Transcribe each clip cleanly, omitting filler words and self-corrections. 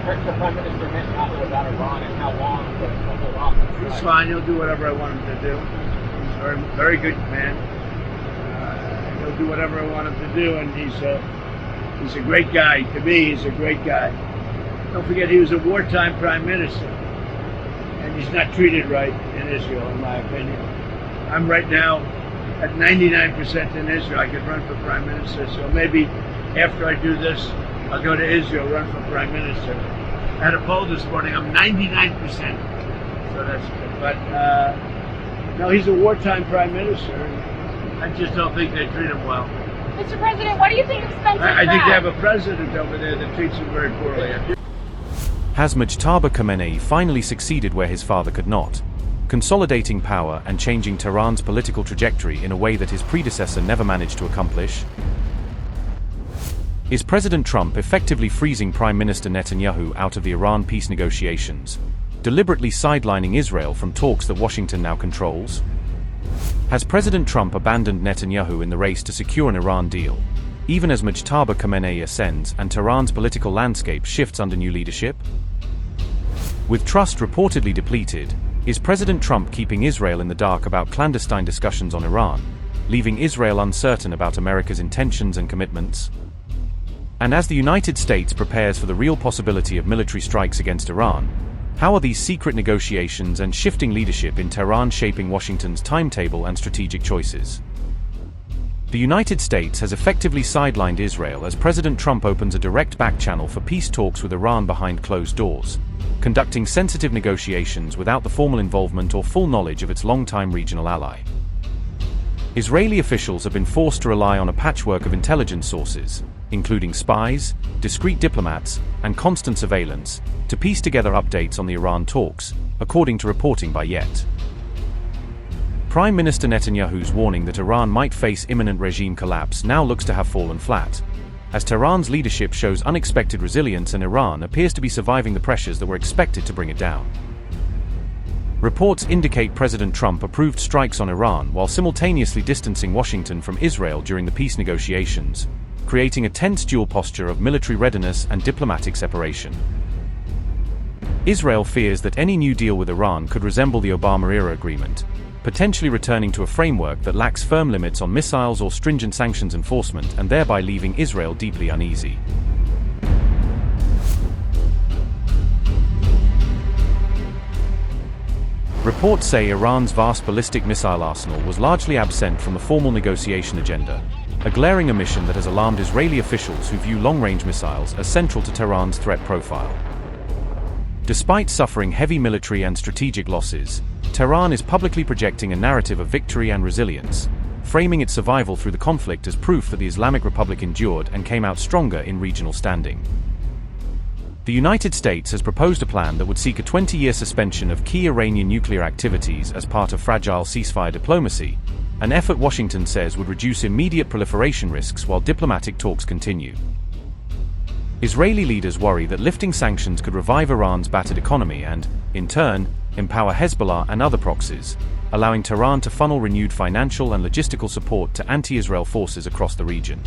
to Prime Minister Netanyahu about Iran and how long to hold off? He's fine. He'll do whatever I want him to do. He's a very, very good man. He'll do whatever I want him to do, and he's a great guy. To me, he's a great guy. Don't forget, he was a wartime prime minister, and he's not treated right in Israel, in my opinion. I'm right now at 99% in Israel. I could run for prime minister, so maybe after I do this, I'll go to Israel, run for prime minister. I had a poll this morning. I'm 99%, so that's good. But no, he's a wartime prime minister. I just don't think they treat him well. Mr. President, what do you think of Spencer I think they have a president over there that treats him very poorly. Has Mojtaba Khamenei finally succeeded where his father could not, consolidating power and changing Tehran's political trajectory in a way that his predecessor never managed to accomplish? Is President Trump effectively freezing Prime Minister Netanyahu out of the Iran peace negotiations, deliberately sidelining Israel from talks that Washington now controls? Has President Trump abandoned Netanyahu in the race to secure an Iran deal, even as Mojtaba Khamenei ascends and Tehran's political landscape shifts under new leadership? With trust reportedly depleted, is President Trump keeping Israel in the dark about clandestine discussions on Iran, leaving Israel uncertain about America's intentions and commitments? And as the United States prepares for the real possibility of military strikes against Iran, how are these secret negotiations and shifting leadership in Tehran shaping Washington's timetable and strategic choices? The United States has effectively sidelined Israel as President Trump opens a direct back channel for peace talks with Iran behind closed doors, conducting sensitive negotiations without the formal involvement or full knowledge of its longtime regional ally. Israeli officials have been forced to rely on a patchwork of intelligence sources, including spies, discreet diplomats, and constant surveillance, to piece together updates on the Iran talks, according to reporting by Yet. Prime Minister Netanyahu's warning that Iran might face imminent regime collapse now looks to have fallen flat, as Tehran's leadership shows unexpected resilience and Iran appears to be surviving the pressures that were expected to bring it down. Reports indicate President Trump approved strikes on Iran while simultaneously distancing Washington from Israel during the peace negotiations, creating a tense dual posture of military readiness and diplomatic separation. Israel fears that any new deal with Iran could resemble the Obama-era agreement, potentially returning to a framework that lacks firm limits on missiles or stringent sanctions enforcement and thereby leaving Israel deeply uneasy. Reports say Iran's vast ballistic missile arsenal was largely absent from the formal negotiation agenda, a glaring omission that has alarmed Israeli officials who view long-range missiles as central to Tehran's threat profile. Despite suffering heavy military and strategic losses, Tehran is publicly projecting a narrative of victory and resilience, framing its survival through the conflict as proof that the Islamic Republic endured and came out stronger in regional standing. The United States has proposed a plan that would seek a 20-year suspension of key Iranian nuclear activities as part of fragile ceasefire diplomacy, an effort Washington says would reduce immediate proliferation risks while diplomatic talks continue. Israeli leaders worry that lifting sanctions could revive Iran's battered economy and, in turn, empower Hezbollah and other proxies, allowing Tehran to funnel renewed financial and logistical support to anti-Israel forces across the region.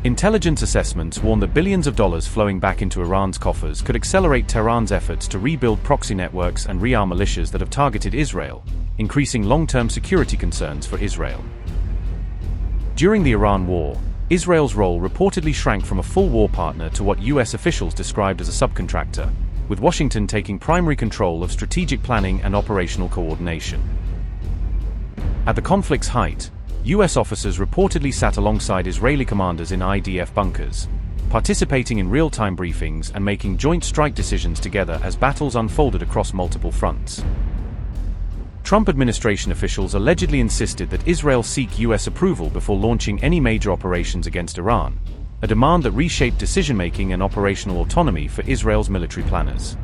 Intelligence assessments warn that billions of dollars flowing back into Iran's coffers could accelerate Tehran's efforts to rebuild proxy networks and rearm militias that have targeted Israel, increasing long-term security concerns for Israel. During the Iran war, Israel's role reportedly shrank from a full war partner to what U.S. officials described as a subcontractor, with Washington taking primary control of strategic planning and operational coordination. At the conflict's height, U.S. officers reportedly sat alongside Israeli commanders in IDF bunkers, participating in real-time briefings and making joint strike decisions together as battles unfolded across multiple fronts. Trump administration officials allegedly insisted that Israel seek U.S. approval before launching any major operations against Iran, a demand that reshaped decision-making and operational autonomy for Israel's military planners.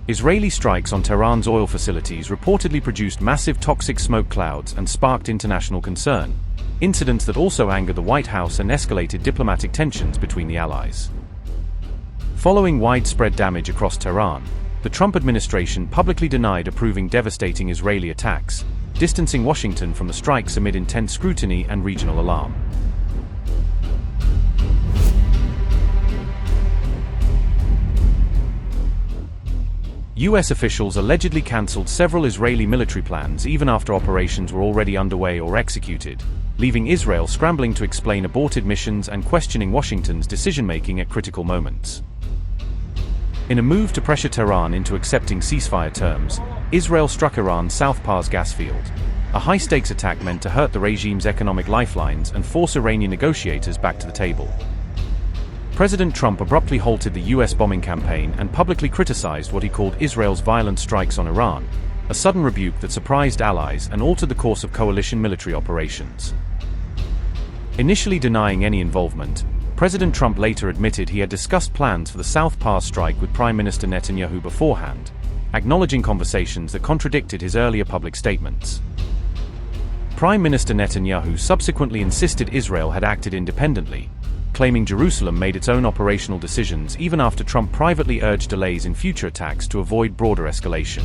Israeli strikes on Tehran's oil facilities reportedly produced massive toxic smoke clouds and sparked international concern, incidents that also angered the White House and escalated diplomatic tensions between the allies. Following widespread damage across Tehran, the Trump administration publicly denied approving devastating Israeli attacks, distancing Washington from the strikes amid intense scrutiny and regional alarm. U.S. officials allegedly cancelled several Israeli military plans even after operations were already underway or executed, leaving Israel scrambling to explain aborted missions and questioning Washington's decision-making at critical moments. In a move to pressure Tehran into accepting ceasefire terms, Israel struck Iran's South Pars gas field, a high-stakes attack meant to hurt the regime's economic lifelines and force Iranian negotiators back to the table. President Trump abruptly halted the U.S. bombing campaign and publicly criticized what he called Israel's violent strikes on Iran, a sudden rebuke that surprised allies and altered the course of coalition military operations. Initially denying any involvement, President Trump later admitted he had discussed plans for the South Pars strike with Prime Minister Netanyahu beforehand, acknowledging conversations that contradicted his earlier public statements. Prime Minister Netanyahu subsequently insisted Israel had acted independently, claiming Jerusalem made its own operational decisions even after Trump privately urged delays in future attacks to avoid broader escalation.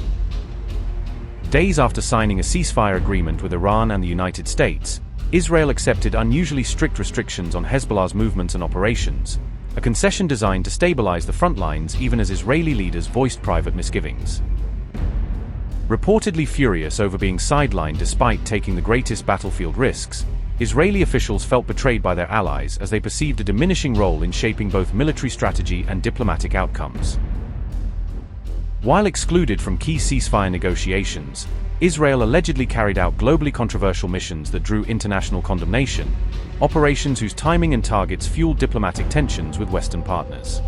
Days after signing a ceasefire agreement with Iran and the United States, Israel accepted unusually strict restrictions on Hezbollah's movements and operations, a concession designed to stabilize the front lines even as Israeli leaders voiced private misgivings. Reportedly furious over being sidelined despite taking the greatest battlefield risks, Israeli officials felt betrayed by their allies as they perceived a diminishing role in shaping both military strategy and diplomatic outcomes. While excluded from key ceasefire negotiations, Israel allegedly carried out globally controversial missions that drew international condemnation, operations whose timing and targets fueled diplomatic tensions with Western partners.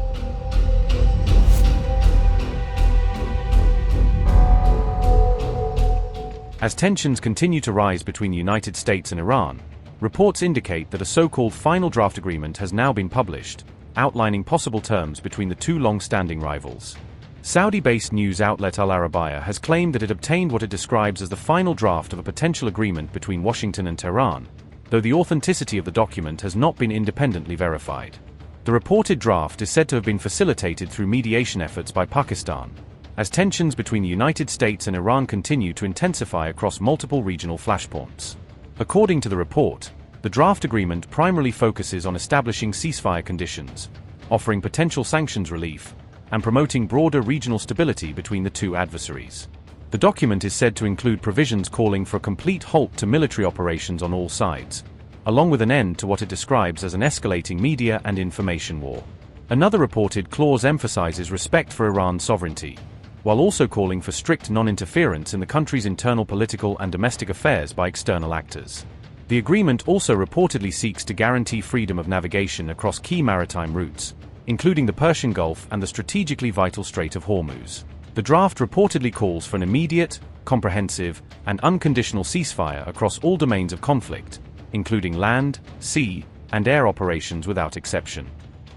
As tensions continue to rise between the United States and Iran, reports indicate that a so-called final draft agreement has now been published, outlining possible terms between the two long-standing rivals. Saudi-based news outlet Al Arabiya has claimed that it obtained what it describes as the final draft of a potential agreement between Washington and Tehran, though the authenticity of the document has not been independently verified. The reported draft is said to have been facilitated through mediation efforts by Pakistan, as tensions between the United States and Iran continue to intensify across multiple regional flashpoints. According to the report, the draft agreement primarily focuses on establishing ceasefire conditions, offering potential sanctions relief, and promoting broader regional stability between the two adversaries. The document is said to include provisions calling for a complete halt to military operations on all sides, along with an end to what it describes as an escalating media and information war. Another reported clause emphasizes respect for Iran's sovereignty, while also calling for strict non-interference in the country's internal political and domestic affairs by external actors. The agreement also reportedly seeks to guarantee freedom of navigation across key maritime routes, including the Persian Gulf and the strategically vital Strait of Hormuz. The draft reportedly calls for an immediate, comprehensive, and unconditional ceasefire across all domains of conflict, including land, sea, and air operations without exception.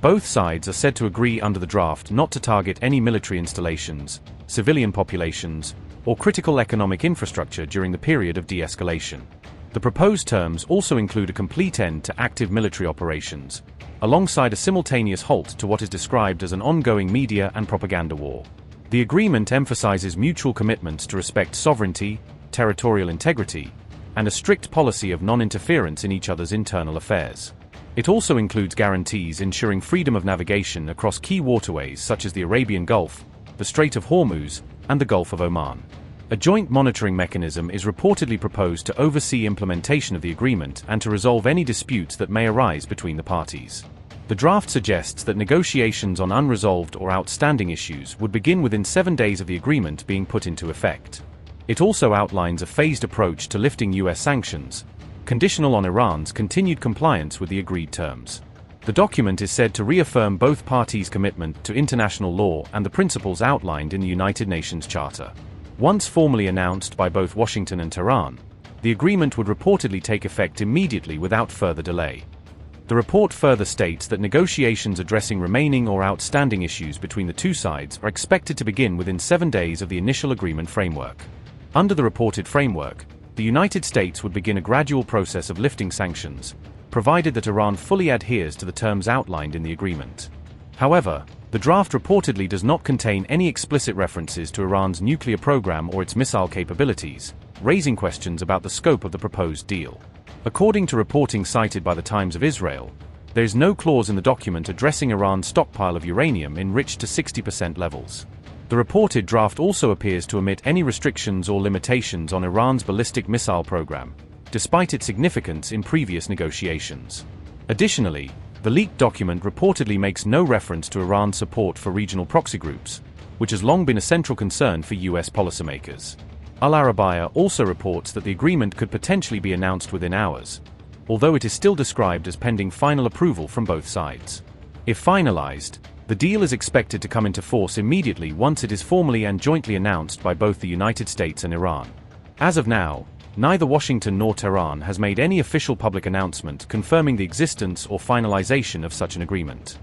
Both sides are said to agree under the draft not to target any military installations, civilian populations, or critical economic infrastructure during the period of de-escalation. The proposed terms also include a complete end to active military operations, alongside a simultaneous halt to what is described as an ongoing media and propaganda war. The agreement emphasizes mutual commitments to respect sovereignty, territorial integrity, and a strict policy of non-interference in each other's internal affairs. It also includes guarantees ensuring freedom of navigation across key waterways such as the Arabian Gulf, the Strait of Hormuz, and the Gulf of Oman. A joint monitoring mechanism is reportedly proposed to oversee implementation of the agreement and to resolve any disputes that may arise between the parties. The draft suggests that negotiations on unresolved or outstanding issues would begin within 7 days of the agreement being put into effect. It also outlines a phased approach to lifting U.S. sanctions, conditional on Iran's continued compliance with the agreed terms. The document is said to reaffirm both parties' commitment to international law and the principles outlined in the United Nations Charter. Once formally announced by both Washington and Tehran, the agreement would reportedly take effect immediately without further delay. The report further states that negotiations addressing remaining or outstanding issues between the two sides are expected to begin within 7 days of the initial agreement framework. Under the reported framework, the United States would begin a gradual process of lifting sanctions, provided that Iran fully adheres to the terms outlined in the agreement. However, the draft reportedly does not contain any explicit references to Iran's nuclear program or its missile capabilities, raising questions about the scope of the proposed deal. According to reporting cited by the Times of Israel, there is no clause in the document addressing Iran's stockpile of uranium enriched to 60% levels. The reported draft also appears to omit any restrictions or limitations on Iran's ballistic missile program, despite its significance in previous negotiations. Additionally, the leaked document reportedly makes no reference to Iran's support for regional proxy groups, which has long been a central concern for U.S. policymakers. Al Arabiya also reports that the agreement could potentially be announced within hours, although it is still described as pending final approval from both sides. If finalized, the deal is expected to come into force immediately once it is formally and jointly announced by both the United States and Iran. As of now, neither Washington nor Tehran has made any official public announcement confirming the existence or finalization of such an agreement.